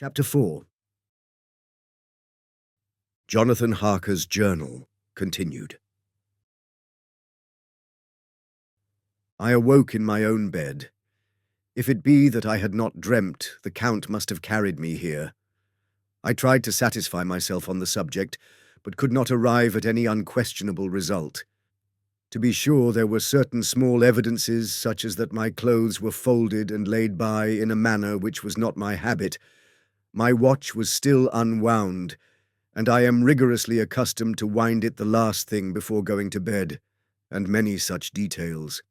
Chapter 4. Jonathan Harker's Journal continued. I awoke in my own bed. If it be that I had not dreamt, the Count must have carried me here. I tried to satisfy myself on the subject, but could not arrive at any unquestionable result. To be sure, there were certain small evidences, such as that my clothes were folded and laid by in a manner which was not my habit. My watch was still unwound, and I am rigorously accustomed to wind it the last thing before going to bed, and many such details.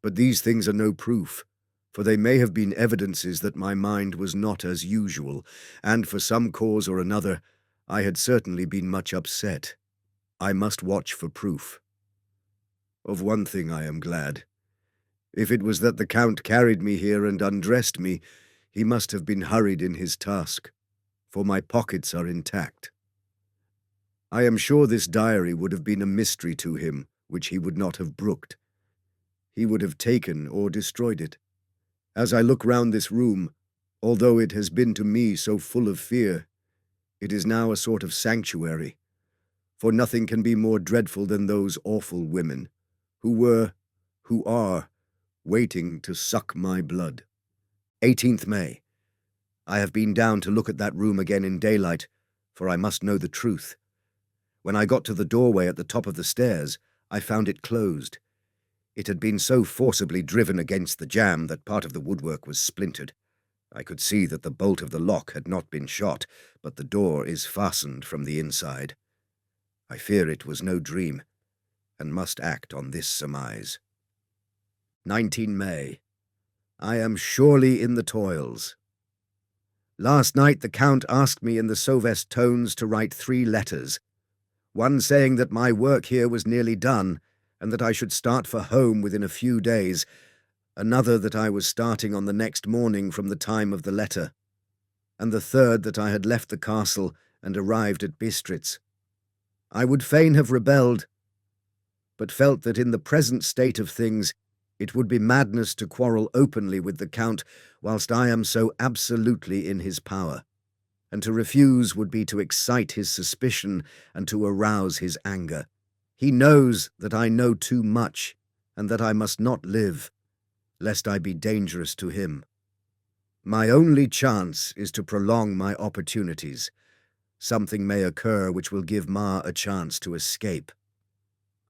But these things are no proof, for they may have been evidences that my mind was not as usual, and for some cause or another, I had certainly been much upset. I must watch for proof. Of one thing I am glad. If it was that the Count carried me here and undressed me, he must have been hurried in his task, for my pockets are intact. I am sure this diary would have been a mystery to him, which he would not have brooked. He would have taken or destroyed it. As I look round this room, although it has been to me so full of fear, it is now a sort of sanctuary, for nothing can be more dreadful than those awful women, who are, waiting to suck my blood. 18th May. I have been down to look at that room again in daylight, for I must know the truth. When I got to the doorway at the top of the stairs, I found it closed. It had been so forcibly driven against the jamb that part of the woodwork was splintered. I could see that the bolt of the lock had not been shot, but the door is fastened from the inside. I fear it was no dream, and must act on this surmise. 19 May. I am surely in the toils. Last night the Count asked me in the Sauvest tones to write 3 letters, one saying that my work here was nearly done, and that I should start for home within a few days, another that I was starting on the next morning from the time of the letter, and the third that I had left the castle and arrived at Bistritz. I would fain have rebelled, but felt that in the present state of things it would be madness to quarrel openly with the Count whilst I am so absolutely in his power, and to refuse would be to excite his suspicion and to arouse his anger. He knows that I know too much, and that I must not live, lest I be dangerous to him. My only chance is to prolong my opportunities. Something may occur which will give Ma a chance to escape.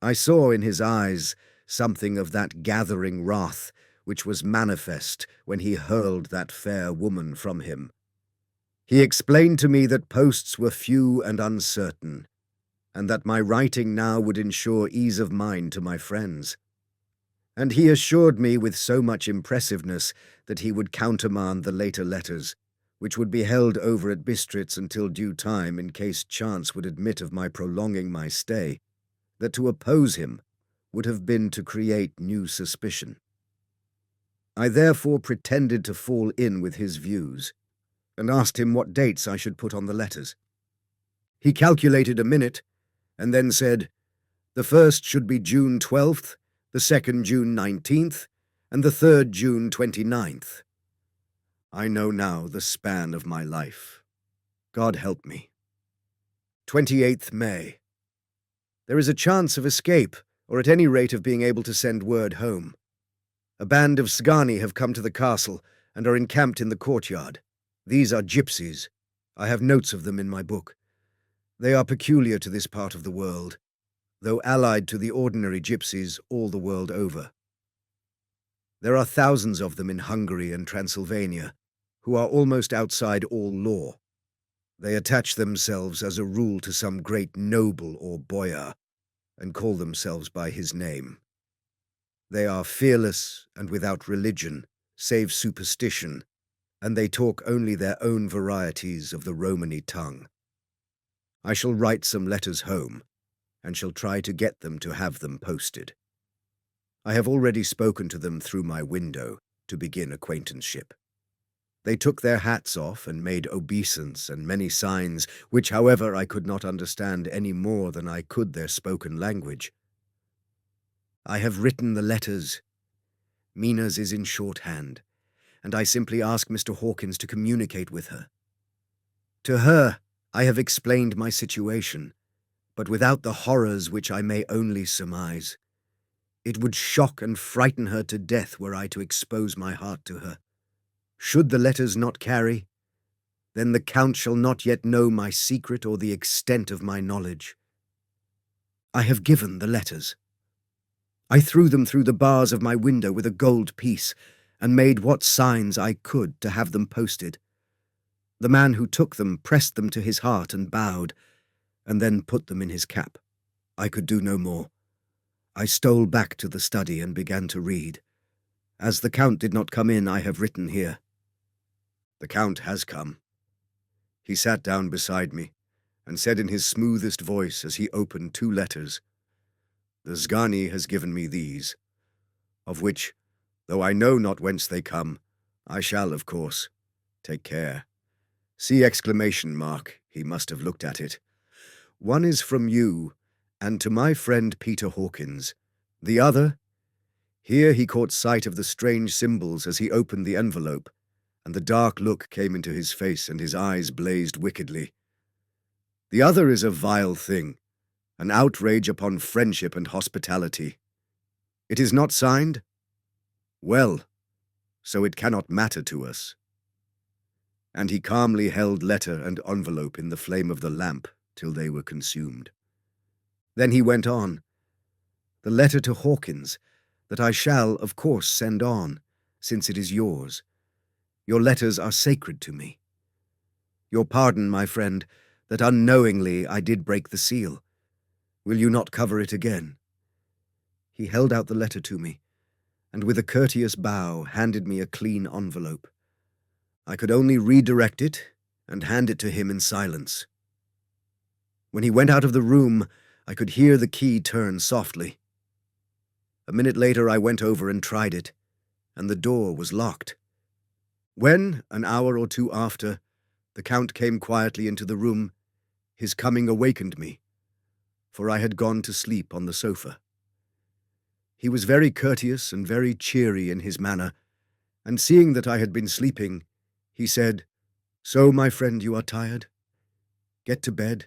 I saw in his eyes something of that gathering wrath which was manifest when he hurled that fair woman from him. He explained to me that posts were few and uncertain, and that my writing now would ensure ease of mind to my friends. And he assured me with so much impressiveness that he would countermand the later letters, which would be held over at Bistritz until due time in case chance would admit of my prolonging my stay, that to oppose him would have been to create new suspicion. I therefore pretended to fall in with his views, and asked him what dates I should put on the letters. He calculated a minute, and then said, the first should be June 12th, the second June 19th, and the third June 29th. I know now the span of my life. God help me. 28th May. There is a chance of escape, or at any rate of being able to send word home. A band of Sgani have come to the castle, and are encamped in the courtyard. These are gypsies. I have notes of them in my book. They are peculiar to this part of the world, though allied to the ordinary gypsies all the world over. There are thousands of them in Hungary and Transylvania, who are almost outside all law. They attach themselves as a rule to some great noble or boyar, and call themselves by his name. They are fearless and without religion, save superstition, and they talk only their own varieties of the Romany tongue. I shall write some letters home, and shall try to get them to have them posted. I have already spoken to them through my window to begin acquaintanceship. They took their hats off and made obeisance and many signs, which, however, I could not understand any more than I could their spoken language. I have written the letters. Mina's is in shorthand, and I simply ask Mr. Hawkins to communicate with her. To her, I have explained my situation, but without the horrors which I may only surmise. It would shock and frighten her to death were I to expose my heart to her. Should the letters not carry, then the Count shall not yet know my secret or the extent of my knowledge. I have given the letters. I threw them through the bars of my window with a gold piece, and made what signs I could to have them posted. The man who took them pressed them to his heart and bowed, and then put them in his cap. I could do no more. I stole back to the study and began to read. As the Count did not come in, I have written here. The Count has come. He sat down beside me, and said in his smoothest voice as he opened 2 letters, "The Zgani has given me these, of which, though I know not whence they come, I shall, of course, take care." See exclamation mark, he must have looked at it. "One is from you, and to my friend Peter Hawkins. The other—" Here he caught sight of the strange symbols as he opened the envelope, and the dark look came into his face and his eyes blazed wickedly. "The other is a vile thing, an outrage upon friendship and hospitality. It is not signed? Well, so it cannot matter to us." And he calmly held letter and envelope in the flame of the lamp till they were consumed. Then he went on, "The letter to Hawkins, that I shall, of course, send on, since it is yours. Your letters are sacred to me. Your pardon, my friend, that unknowingly I did break the seal. Will you not cover it again?" He held out the letter to me, and with a courteous bow handed me a clean envelope. I could only redirect it and hand it to him in silence. When he went out of the room, I could hear the key turn softly. A minute later I went over and tried it, and the door was locked. When, an hour or 2 after, the Count came quietly into the room, his coming awakened me, for I had gone to sleep on the sofa. He was very courteous and very cheery in his manner, and seeing that I had been sleeping, he said, "So, my friend, you are tired? Get to bed.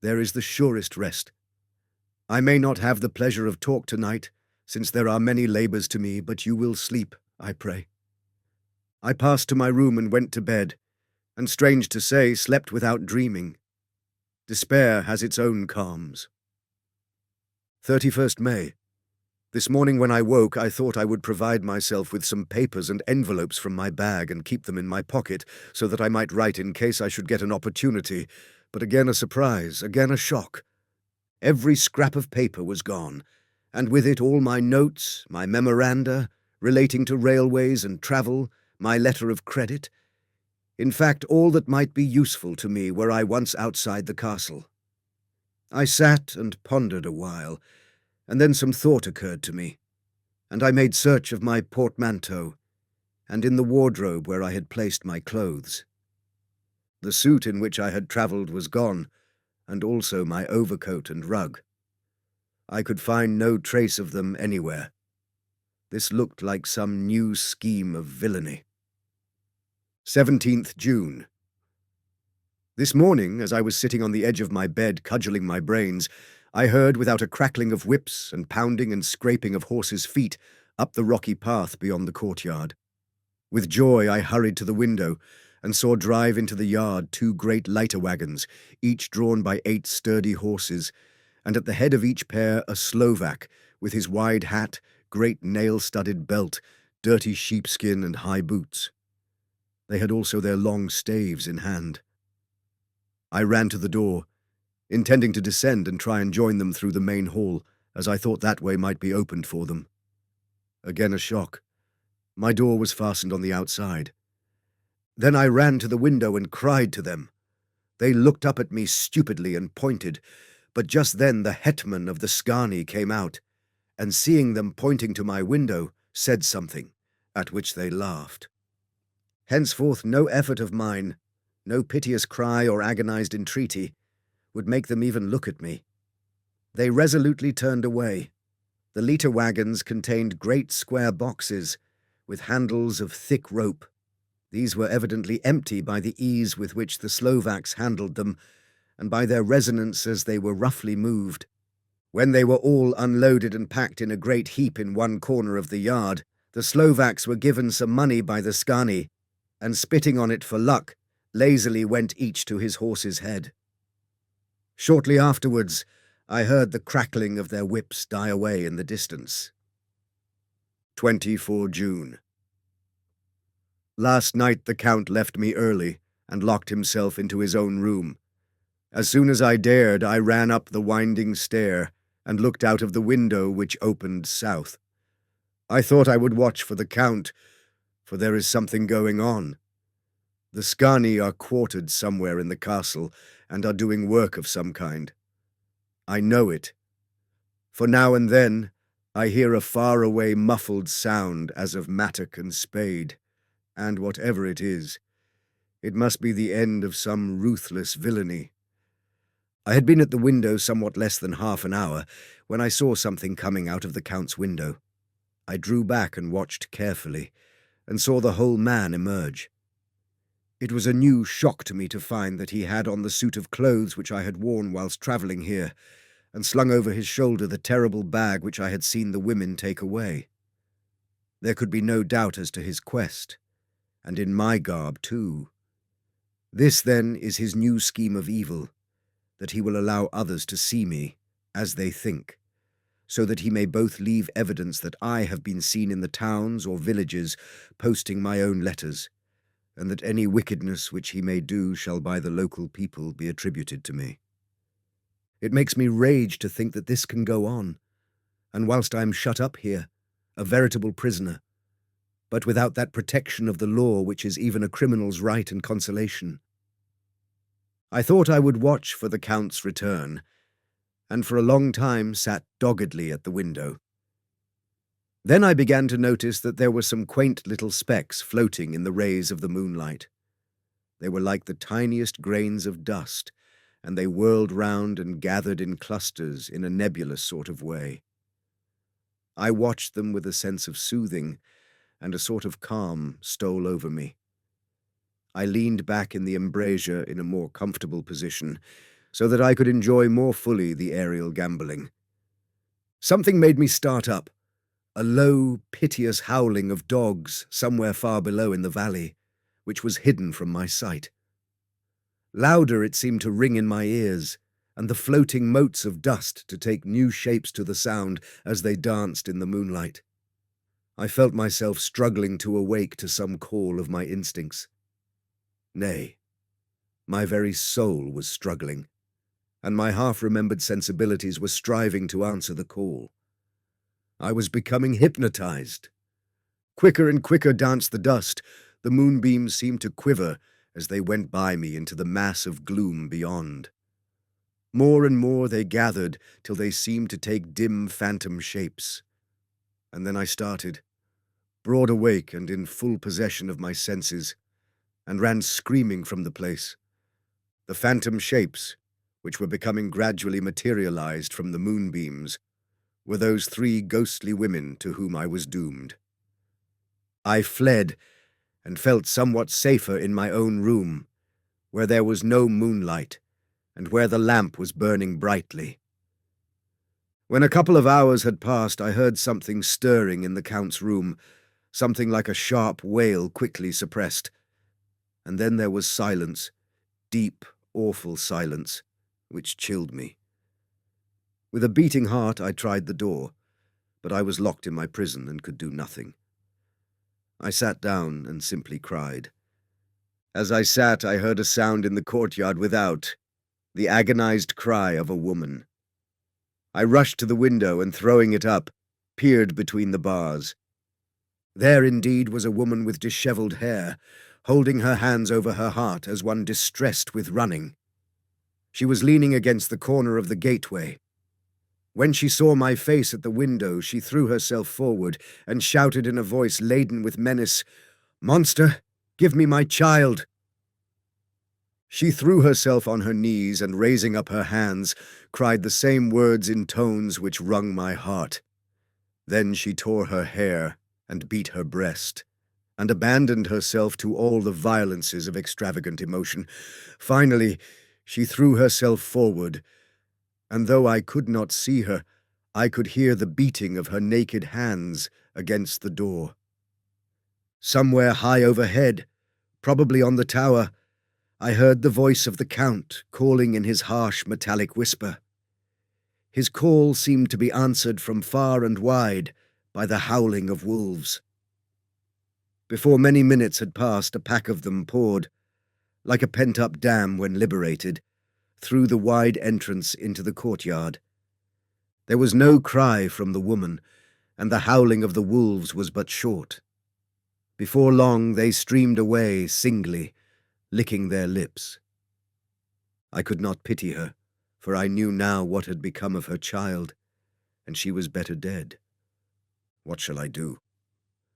There is the surest rest. I may not have the pleasure of talk tonight, since there are many labours to me, but you will sleep, I pray." I passed to my room and went to bed, and strange to say, slept without dreaming. Despair has its own calms. 31st May. This morning when I woke, I thought I would provide myself with some papers and envelopes from my bag and keep them in my pocket, so that I might write in case I should get an opportunity, but again a surprise, again a shock. Every scrap of paper was gone, and with it all my notes, my memoranda, relating to railways and travel, my letter of credit, in fact all that might be useful to me were I once outside the castle. I sat and pondered a while, and then some thought occurred to me, and I made search of my portmanteau, and in the wardrobe where I had placed my clothes. The suit in which I had travelled was gone, and also my overcoat and rug. I could find no trace of them anywhere. This looked like some new scheme of villainy. 17th June. This morning, as I was sitting on the edge of my bed cudgelling my brains, I heard, without a crackling of whips and pounding and scraping of horses' feet, up the rocky path beyond the courtyard. With joy I hurried to the window, and saw drive into the yard 2 great lighter wagons, each drawn by 8 sturdy horses, and at the head of each pair a Slovak, with his wide hat, great nail-studded belt, dirty sheepskin and high boots. They had also their long staves in hand. I ran to the door, intending to descend and try and join them through the main hall, as I thought that way might be opened for them. Again a shock. My door was fastened on the outside. Then I ran to the window and cried to them. They looked up at me stupidly and pointed, but just then the hetman of the Zgani came out, and seeing them pointing to my window, said something, at which they laughed. Henceforth no effort of mine, no piteous cry or agonized entreaty, would make them even look at me. They resolutely turned away. The litre wagons contained great square boxes, with handles of thick rope. These were evidently empty by the ease with which the Slovaks handled them, and by their resonance as they were roughly moved. When they were all unloaded and packed in a great heap in one corner of the yard, the Slovaks were given some money by the skani, and spitting on it for luck, lazily went each to his horse's head. Shortly afterwards, I heard the crackling of their whips die away in the distance. 24 June. Last night the Count left me early and locked himself into his own room. As soon as I dared, I ran up the winding stair and looked out of the window which opened south. I thought I would watch for the Count, for there is something going on. The skani are quartered somewhere in the castle and are doing work of some kind. I know it, for now and then I hear a far-away muffled sound as of mattock and spade, and whatever it is, it must be the end of some ruthless villainy. I had been at the window somewhat less than half an hour when I saw something coming out of the Count's window. I drew back and watched carefully, and saw the whole man emerge. It was a new shock to me to find that he had on the suit of clothes which I had worn whilst travelling here, and slung over his shoulder the terrible bag which I had seen the women take away. There could be no doubt as to his quest, and in my garb too. This, then, is his new scheme of evil, that he will allow others to see me, as they think, so that he may both leave evidence that I have been seen in the towns or villages posting my own letters, and that any wickedness which he may do shall by the local people be attributed to me. It makes me rage to think that this can go on, and whilst I am shut up here, a veritable prisoner, but without that protection of the law which is even a criminal's right and consolation. I thought I would watch for the Count's return, and for a long time sat doggedly at the window. Then I began to notice that there were some quaint little specks floating in the rays of the moonlight. They were like the tiniest grains of dust, and they whirled round and gathered in clusters in a nebulous sort of way. I watched them with a sense of soothing, and a sort of calm stole over me. I leaned back in the embrasure in a more comfortable position, so that I could enjoy more fully the aerial gambolling. Something made me start up, a low, piteous howling of dogs somewhere far below in the valley, which was hidden from my sight. Louder it seemed to ring in my ears, and the floating motes of dust to take new shapes to the sound as they danced in the moonlight. I felt myself struggling to awake to some call of my instincts. Nay, my very soul was struggling, and my half-remembered sensibilities were striving to answer the call. I was becoming hypnotized. Quicker and quicker danced the dust. The moonbeams seemed to quiver as they went by me into the mass of gloom beyond. More and more they gathered till they seemed to take dim phantom shapes. And then I started, broad awake and in full possession of my senses, and ran screaming from the place. The phantom shapes, which were becoming gradually materialized from the moonbeams, were those 3 ghostly women to whom I was doomed. I fled, and felt somewhat safer in my own room, where there was no moonlight, and where the lamp was burning brightly. When a couple of hours had passed, I heard something stirring in the Count's room, something like a sharp wail quickly suppressed. And then there was silence, deep, awful silence, which chilled me. With a beating heart, I tried the door, but I was locked in my prison and could do nothing. I sat down and simply cried. As I sat, I heard a sound in the courtyard without, the agonized cry of a woman. I rushed to the window and, throwing it up, peered between the bars. There indeed was a woman with dishevelled hair, holding her hands over her heart as one distressed with running. She was leaning against the corner of the gateway. When she saw my face at the window, she threw herself forward and shouted in a voice laden with menace, "Monster, give me my child!" She threw herself on her knees and, raising up her hands, cried the same words in tones which wrung my heart. Then she tore her hair and beat her breast, and abandoned herself to all the violences of extravagant emotion. Finally, she threw herself forward, and though I could not see her, I could hear the beating of her naked hands against the door. Somewhere high overhead, probably on the tower, I heard the voice of the Count calling in his harsh metallic whisper. His call seemed to be answered from far and wide by the howling of wolves. Before many minutes had passed, a pack of them poured, like a pent-up dam when liberated, through the wide entrance into the courtyard. There was no cry from the woman, and the howling of the wolves was but short. Before long they streamed away singly, licking their lips. I could not pity her, for I knew now what had become of her child, and she was better dead. What shall I do?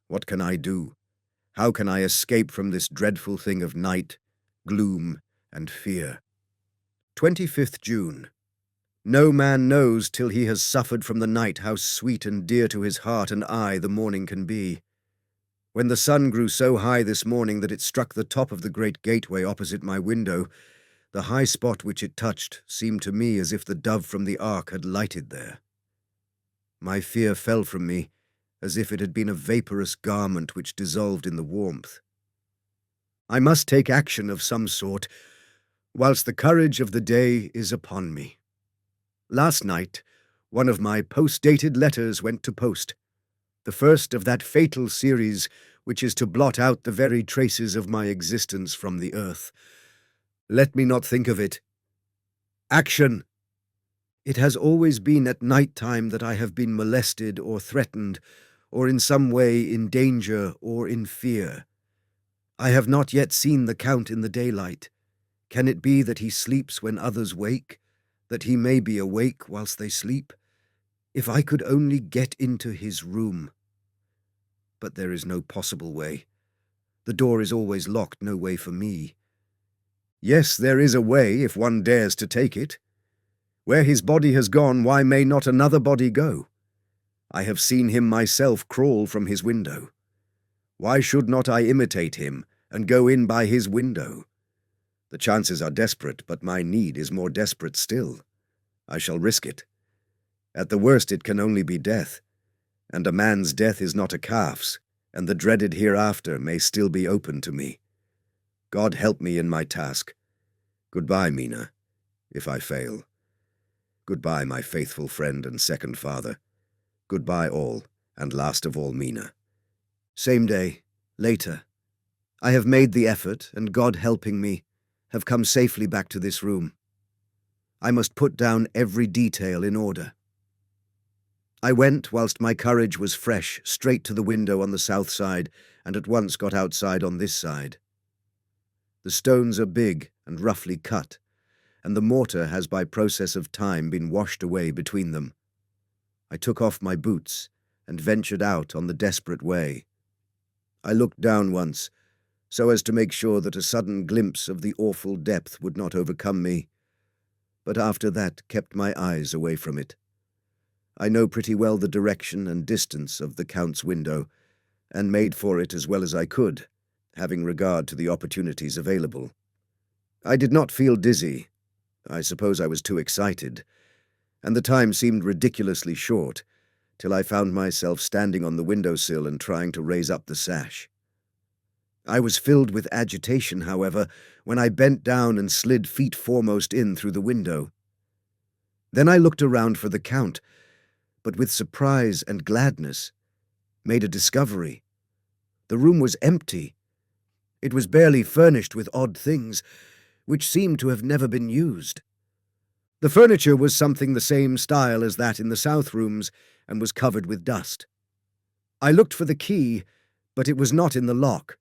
What can I do? How can I escape from this dreadful thing of night, gloom, and fear? 25th June. No man knows till he has suffered from the night how sweet and dear to his heart and eye the morning can be. When the sun grew so high this morning that it struck the top of the great gateway opposite my window, the high spot which it touched seemed to me as if the dove from the ark had lighted there. My fear fell from me, as if it had been a vaporous garment which dissolved in the warmth. I must take action of some sort, whilst the courage of the day is upon me. Last night, one of my post-dated letters went to post, the first of that fatal series which is to blot out the very traces of my existence from the earth. Let me not think of it. Action! It has always been at night time that I have been molested or threatened, or in some way in danger or in fear. I have not yet seen the Count in the daylight. Can it be that he sleeps when others wake, that he may be awake whilst they sleep? If I could only get into his room. But there is no possible way. The door is always locked, no way for me. Yes, there is a way, if one dares to take it. Where his body has gone, why may not another body go? I have seen him myself crawl from his window. Why should not I imitate him and go in by his window? The chances are desperate, but my need is more desperate still. I shall risk it. At the worst it can only be death, and a man's death is not a calf's, and the dreaded hereafter may still be open to me. God help me in my task. Goodbye, Mina, if I fail. Goodbye, my faithful friend and second father. Goodbye all, and last of all, Mina. Same day, later. I have made the effort, and God helping me, have come safely back to this room. I must put down every detail in order. I went, whilst my courage was fresh, straight to the window on the south side, and at once got outside on this side. The stones are big and roughly cut, and the mortar has by process of time been washed away between them. I took off my boots and ventured out on the desperate way. I looked down once, so as to make sure that a sudden glimpse of the awful depth would not overcome me, but after that kept my eyes away from it. I know pretty well the direction and distance of the Count's window, and made for it as well as I could, having regard to the opportunities available. I did not feel dizzy. I suppose I was too excited, and the time seemed ridiculously short, till I found myself standing on the windowsill and trying to raise up the sash. I was filled with agitation, however, when I bent down and slid feet foremost in through the window. Then I looked around for the Count, but with surprise and gladness, made a discovery. The room was empty. It was barely furnished with odd things, which seemed to have never been used. The furniture was something the same style as that in the south rooms, and was covered with dust. I looked for the key, but it was not in the lock,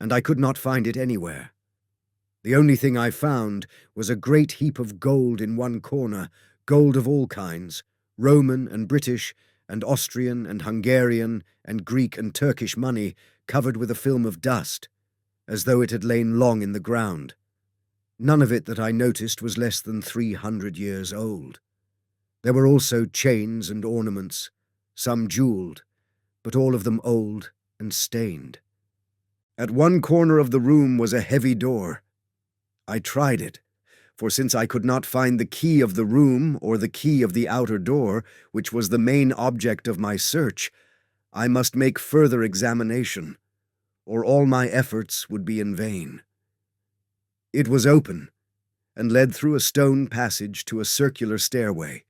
and I could not find it anywhere. The only thing I found was a great heap of gold in one corner, gold of all kinds, Roman and British and Austrian and Hungarian and Greek and Turkish money, covered with a film of dust, as though it had lain long in the ground. None of it that I noticed was less than 300 years old. There were also chains and ornaments, some jewelled, but all of them old and stained. At one corner of the room was a heavy door. I tried it, for since I could not find the key of the room or the key of the outer door, which was the main object of my search, I must make further examination, or all my efforts would be in vain. It was open, and led through a stone passage to a circular stairway,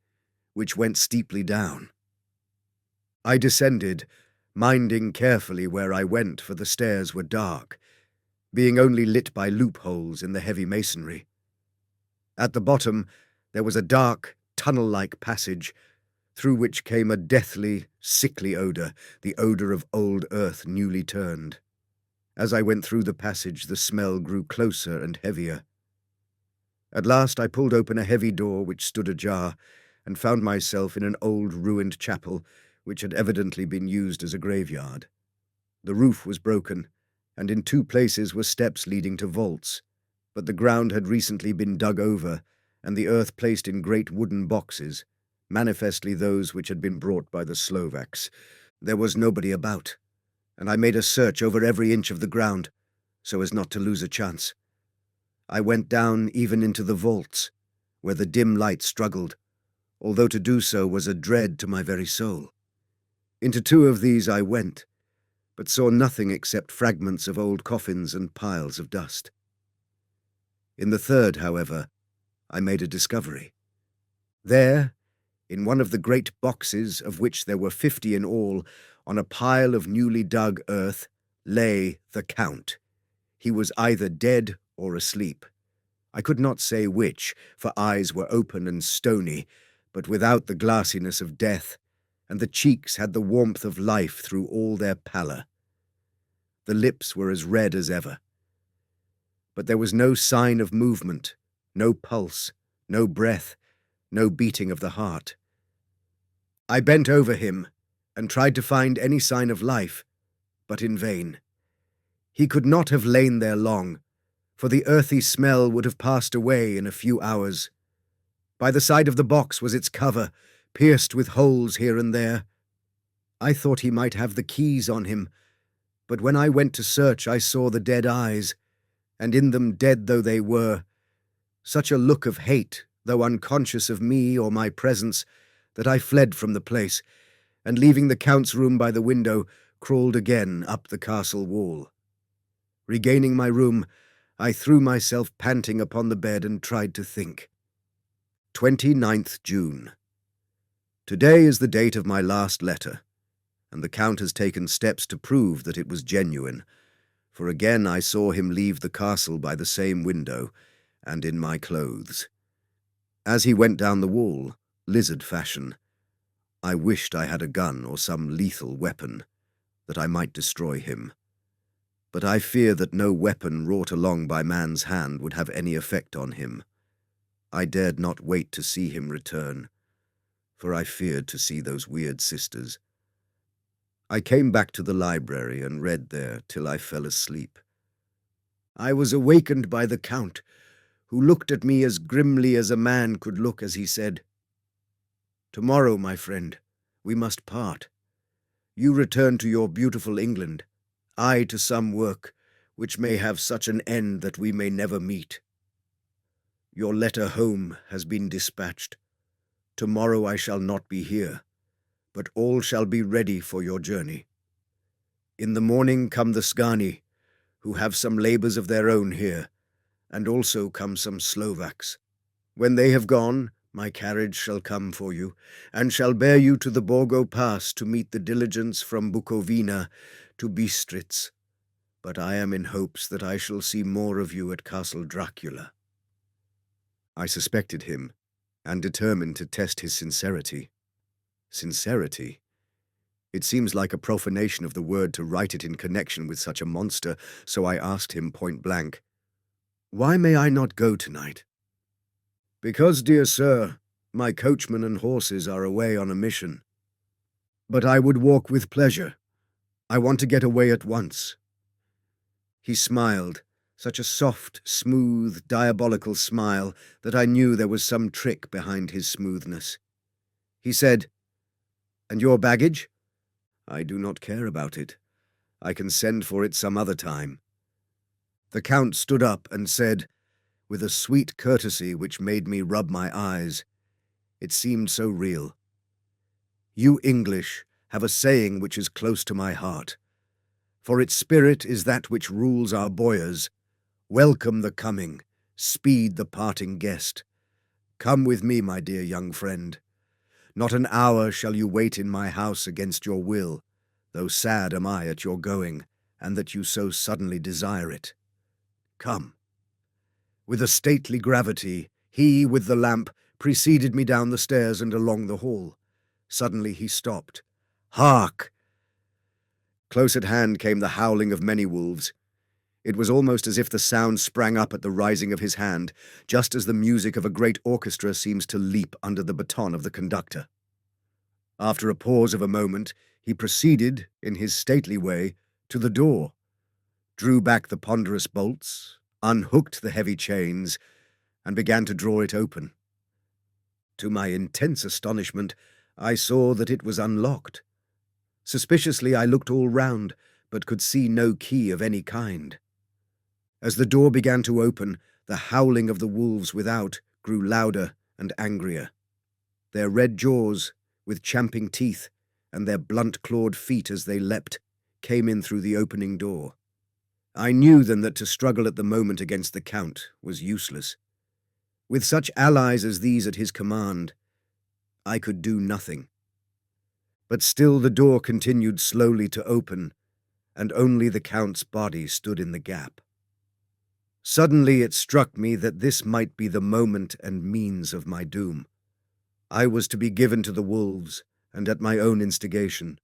which went steeply down. I descended, minding carefully where I went, for the stairs were dark, being only lit by loopholes in the heavy masonry. At the bottom there was a dark, tunnel-like passage, through which came a deathly, sickly odour, the odour of old earth newly turned. As I went through the passage, the smell grew closer and heavier. At last I pulled open a heavy door which stood ajar, and found myself in an old ruined chapel which had evidently been used as a graveyard. The roof was broken, and in 2 places were steps leading to vaults, but the ground had recently been dug over, and the earth placed in great wooden boxes, manifestly those which had been brought by the Slovaks. There was nobody about, and I made a search over every inch of the ground, so as not to lose a chance. I went down even into the vaults, where the dim light struggled, although to do so was a dread to my very soul. Into 2 of these I went, but saw nothing except fragments of old coffins and piles of dust. In the 3rd, however, I made a discovery. There, in one of the great boxes, of which there were 50 in all, on a pile of newly dug earth, lay the Count. He was either dead or asleep. I could not say which, for eyes were open and stony, but without the glassiness of death, and the cheeks had the warmth of life through all their pallor. The lips were as red as ever. But there was no sign of movement, no pulse, no breath, no beating of the heart. I bent over him and tried to find any sign of life, but in vain. He could not have lain there long, for the earthy smell would have passed away in a few hours. By the side of the box was its cover, pierced with holes here and there. I thought he might have the keys on him, but when I went to search I saw the dead eyes, and in them, dead though they were, such a look of hate, though unconscious of me or my presence, that I fled from the place, and leaving the Count's room by the window, crawled again up the castle wall. Regaining my room, I threw myself panting upon the bed and tried to think. 29th June. Today is the date of my last letter, and the Count has taken steps to prove that it was genuine, for again I saw him leave the castle by the same window, and in my clothes. As he went down the wall, lizard fashion, I wished I had a gun or some lethal weapon, that I might destroy him. But I fear that no weapon wrought along by man's hand would have any effect on him. I dared not wait to see him return, for I feared to see those weird sisters. I came back to the library and read there till I fell asleep. I was awakened by the Count, who looked at me as grimly as a man could look as he said, "Tomorrow, my friend, we must part. You return to your beautiful England, I to some work which may have such an end that we may never meet. Your letter home has been dispatched. Tomorrow I shall not be here, but all shall be ready for your journey. In the morning come the Skani, who have some labours of their own here, and also come some Slovaks. When they have gone, my carriage shall come for you, and shall bear you to the Borgo Pass to meet the diligence from Bukovina to Bistritz. But I am in hopes that I shall see more of you at Castle Dracula." I suspected him, and determined to test his sincerity. Sincerity? It seems like a profanation of the word to write it in connection with such a monster, so I asked him point blank, "Why may I not go tonight?" "Because, dear sir, my coachman and horses are away on a mission. But I would walk with pleasure. I want to get away at once." He smiled, such a soft, smooth, diabolical smile that I knew there was some trick behind his smoothness. He said, "And your baggage?" "I do not care about it. I can send for it some other time." The Count stood up and said, with a sweet courtesy which made me rub my eyes, it seemed so real, "You English have a saying which is close to my heart. For its spirit is that which rules our boyars. Welcome the coming, speed the parting guest. Come with me, my dear young friend. Not an hour shall you wait in my house against your will, though sad am I at your going, and that you so suddenly desire it. Come." With a stately gravity, he, with the lamp, preceded me down the stairs and along the hall. Suddenly he stopped. "Hark!" Close at hand came the howling of many wolves. It was almost as if the sound sprang up at the rising of his hand, just as the music of a great orchestra seems to leap under the baton of the conductor. After a pause of a moment, he proceeded, in his stately way, to the door, drew back the ponderous bolts, unhooked the heavy chains, and began to draw it open. To my intense astonishment, I saw that it was unlocked. Suspiciously I looked all round, but could see no key of any kind. As the door began to open, the howling of the wolves without grew louder and angrier. Their red jaws, with champing teeth, and their blunt-clawed feet as they leapt, came in through the opening door. I knew then that to struggle at the moment against the Count was useless. With such allies as these at his command, I could do nothing. But still the door continued slowly to open, and only the Count's body stood in the gap. Suddenly it struck me that this might be the moment and means of my doom. I was to be given to the wolves, and at my own instigation.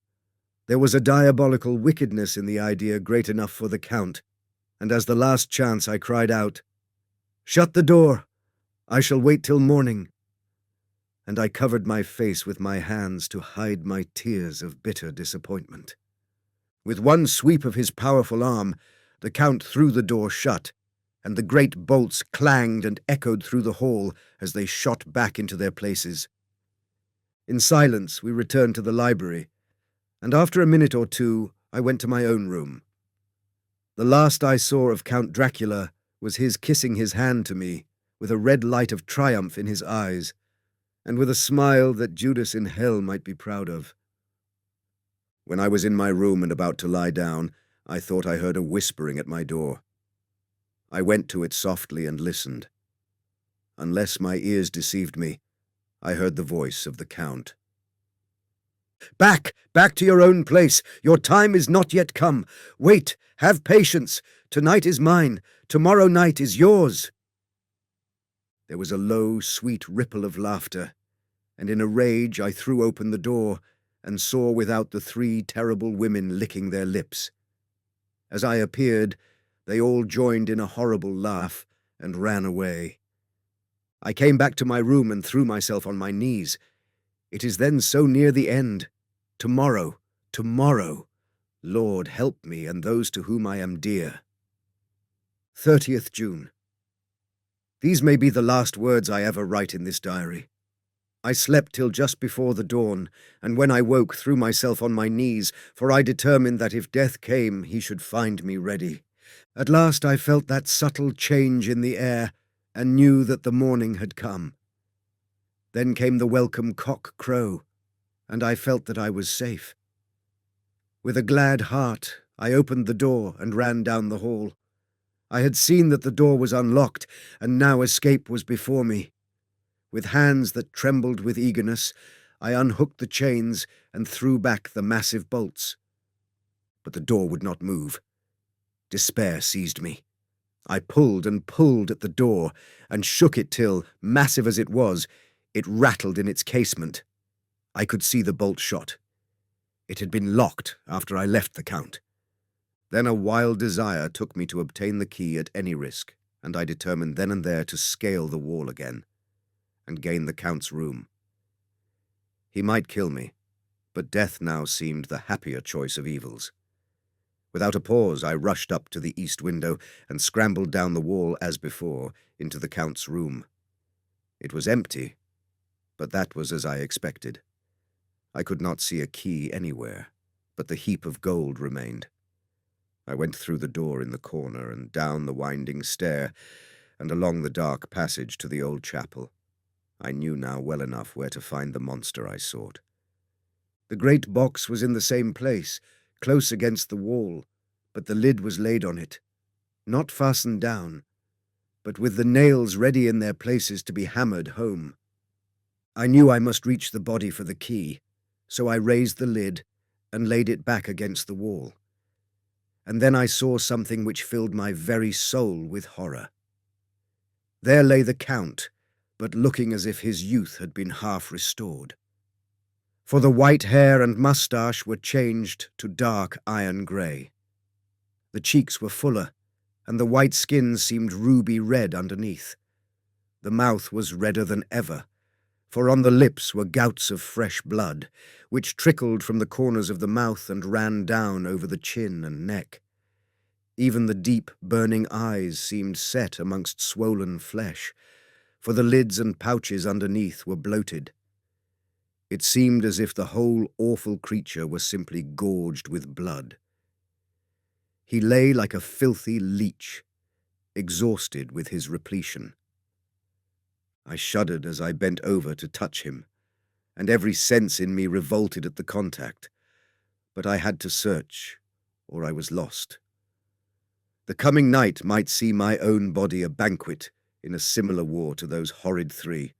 There was a diabolical wickedness in the idea great enough for the Count, and as the last chance I cried out, "Shut the door! I shall wait till morning." And I covered my face with my hands to hide my tears of bitter disappointment. With one sweep of his powerful arm, the Count threw the door shut, and the great bolts clanged and echoed through the hall as they shot back into their places. In silence we returned to the library, and after a minute or two I went to my own room. The last I saw of Count Dracula was his kissing his hand to me, with a red light of triumph in his eyes, and with a smile that Judas in hell might be proud of. When I was in my room and about to lie down, I thought I heard a whispering at my door. I went to it softly and listened. Unless my ears deceived me, I heard the voice of the Count. "Back! Back to your own place! Your time is not yet come! Wait! Have patience! Tonight is mine! Tomorrow night is yours!" There was a low, sweet ripple of laughter, and in a rage I threw open the door and saw without the three terrible women licking their lips. As I appeared, they all joined in a horrible laugh and ran away. I came back to my room and threw myself on my knees. It is then so near the end. Tomorrow, tomorrow. Lord, help me and those to whom I am dear. 30th June. These may be the last words I ever write in this diary. I slept till just before the dawn, and when I woke threw myself on my knees, for I determined that if death came, he should find me ready. At last I felt that subtle change in the air, and knew that the morning had come. Then came the welcome cock-crow, and I felt that I was safe. With a glad heart, I opened the door and ran down the hall. I had seen that the door was unlocked, and now escape was before me. With hands that trembled with eagerness, I unhooked the chains and threw back the massive bolts. But the door would not move. Despair seized me. I pulled and pulled at the door, and shook it till, massive as it was, it rattled in its casement. I could see the bolt shot. It had been locked after I left the Count. Then a wild desire took me to obtain the key at any risk, and I determined then and there to scale the wall again, and gain the Count's room. He might kill me, but death now seemed the happier choice of evils. Without a pause, I rushed up to the east window and scrambled down the wall as before into the Count's room. It was empty, but that was as I expected. I could not see a key anywhere, but the heap of gold remained. I went through the door in the corner and down the winding stair and along the dark passage to the old chapel. I knew now well enough where to find the monster I sought. The great box was in the same place, close against the wall, but the lid was laid on it, not fastened down, but with the nails ready in their places to be hammered home. I knew I must reach the body for the key, so I raised the lid and laid it back against the wall. And then I saw something which filled my very soul with horror. There lay the Count, but looking as if his youth had been half restored. For the white hair and moustache were changed to dark iron grey. The cheeks were fuller, and the white skin seemed ruby red underneath. The mouth was redder than ever, for on the lips were gouts of fresh blood, which trickled from the corners of the mouth and ran down over the chin and neck. Even the deep, burning eyes seemed set amongst swollen flesh, for the lids and pouches underneath were bloated. It seemed as if the whole awful creature was simply gorged with blood. He lay like a filthy leech, exhausted with his repletion. I shuddered as I bent over to touch him, and every sense in me revolted at the contact. But I had to search, or I was lost. The coming night might see my own body a banquet in a similar war to those horrid three.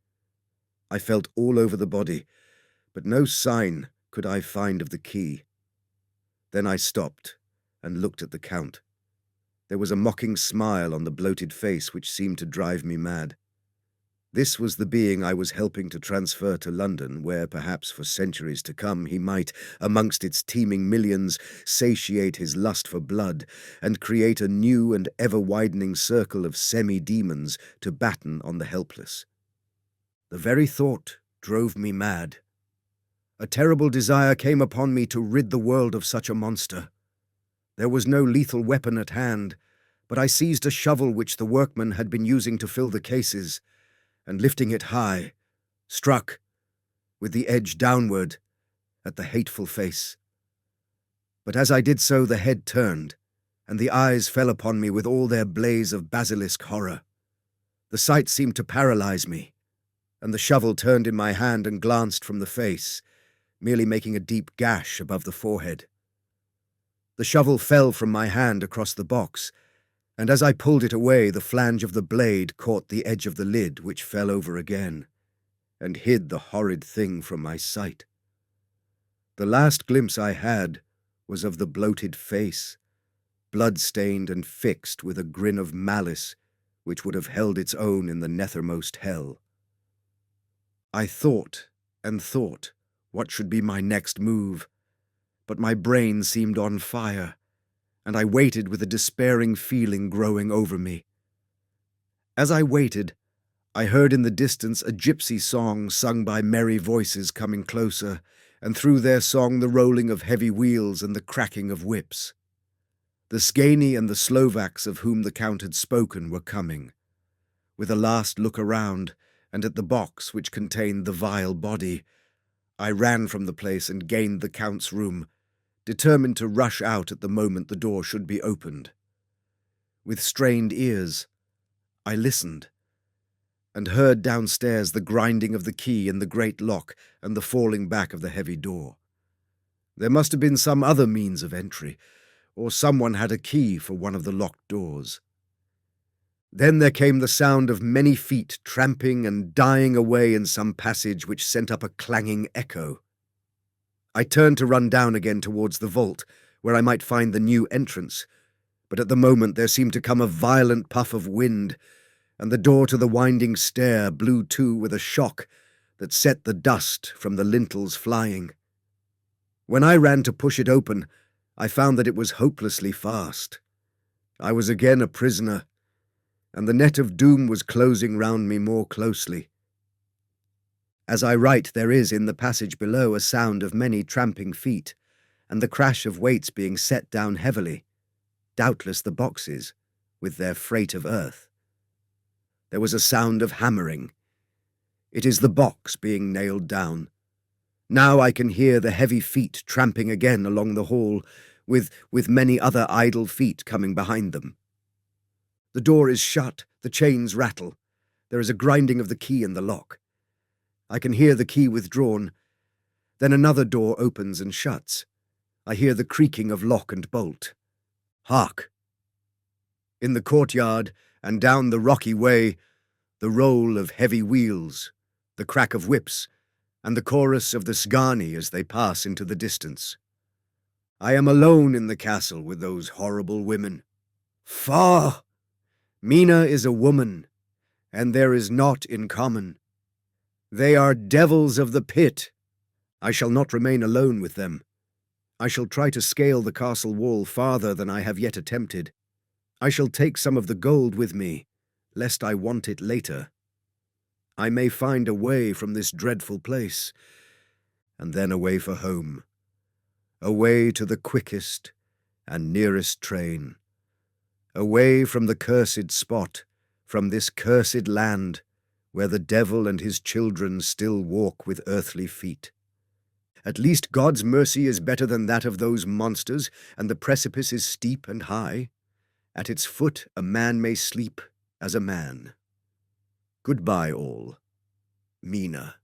I felt all over the body, but no sign could I find of the key. Then I stopped and looked at the Count. There was a mocking smile on the bloated face which seemed to drive me mad. This was the being I was helping to transfer to London, where perhaps for centuries to come he might, amongst its teeming millions, satiate his lust for blood and create a new and ever-widening circle of semi-demons to batten on the helpless. The very thought drove me mad. A terrible desire came upon me to rid the world of such a monster. There was no lethal weapon at hand, but I seized a shovel which the workmen had been using to fill the cases, and lifting it high, struck, with the edge downward, at the hateful face. But as I did so, the head turned, and the eyes fell upon me with all their blaze of basilisk horror. The sight seemed to paralyze me, and the shovel turned in my hand and glanced from the face, merely making a deep gash above the forehead. The shovel fell from my hand across the box, and as I pulled it away, the flange of the blade caught the edge of the lid, which fell over again, and hid the horrid thing from my sight. The last glimpse I had was of the bloated face, blood-stained and fixed with a grin of malice which would have held its own in the nethermost hell. I thought and thought what should be my next move, but my brain seemed on fire, and I waited with a despairing feeling growing over me. As I waited, I heard in the distance a gypsy song sung by merry voices coming closer, and through their song the rolling of heavy wheels and the cracking of whips. The Skani and the Slovaks of whom the Count had spoken were coming. With a last look around, and at the box which contained the vile body, I ran from the place and gained the Count's room, determined to rush out at the moment the door should be opened. With strained ears, I listened, and heard downstairs the grinding of the key in the great lock and the falling back of the heavy door. There must have been some other means of entry, or someone had a key for one of the locked doors. Then there came the sound of many feet tramping and dying away in some passage which sent up a clanging echo. I turned to run down again towards the vault, where I might find the new entrance, but at the moment there seemed to come a violent puff of wind, and the door to the winding stair blew to with a shock that set the dust from the lintels flying. When I ran to push it open, I found that it was hopelessly fast. I was again a prisoner, and the net of doom was closing round me more closely. As I write, there is in the passage below a sound of many tramping feet, and the crash of weights being set down heavily, doubtless the boxes, with their freight of earth. There was a sound of hammering. It is the box being nailed down. Now I can hear the heavy feet tramping again along the hall, with many other idle feet coming behind them. The door is shut, the chains rattle. There is a grinding of the key in the lock. I can hear the key withdrawn. Then another door opens and shuts. I hear the creaking of lock and bolt. Hark! In the courtyard and down the rocky way, the roll of heavy wheels, the crack of whips, and the chorus of the Sgani as they pass into the distance. I am alone in the castle with those horrible women. Faugh! Mina is a woman, and there is naught in common. They are devils of the pit. I shall not remain alone with them. I shall try to scale the castle wall farther than I have yet attempted. I shall take some of the gold with me, lest I want it later. I may find a way from this dreadful place, and then away for home, away to the quickest and nearest train, away from the cursed spot, from this cursed land, where the devil and his children still walk with earthly feet. At least God's mercy is better than that of those monsters, and the precipice is steep and high. At its foot a man may sleep as a man. Goodbye all. Mina.